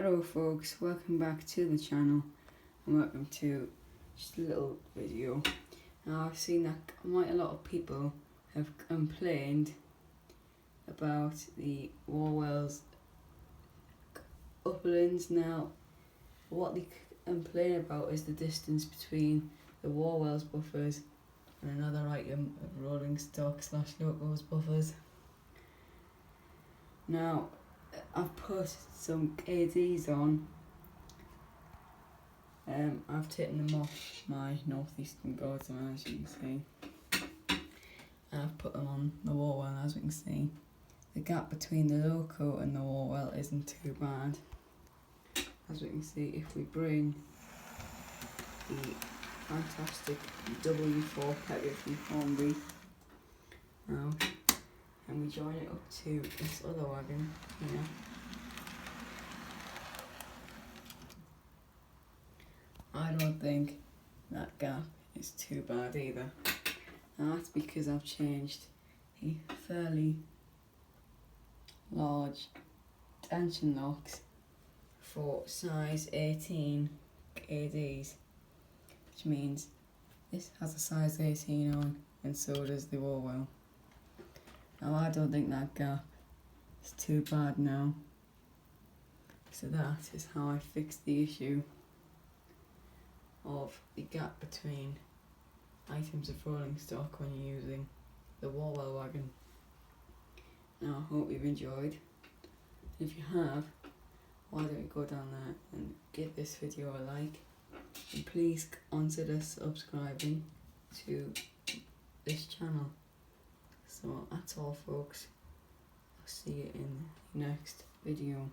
Hello folks, welcome back to the channel and welcome to just a little video. Now I've seen that quite a lot of people have complained about the warwell's uplands. Now what they complain about is the distance between the warwell's buffers and another item of rolling stock / locos buffers. Now I've put some KDs on. I've taken them off my northeastern guards, as you can see. I've put them on the warwell. As we can see, the gap between the loco and the warwell isn't too bad. As we can see, if we bring the fantastic W4 pegger from Hornby now, and we join it up to this other wagon here, I don't think that gap is too bad either. And that's because I've changed a fairly large tension locks for size 18 KDs, which means this has a size 18 on and so does the warwell. Now I don't think that gap is too bad now. So that is how I fixed the issue of the gap between items of rolling stock when you're using the warwell wagon. Now I hope you've enjoyed. If you have, why don't you go down there and give this video a like, and please consider subscribing to this channel. So that's all folks, I'll see you in the next video.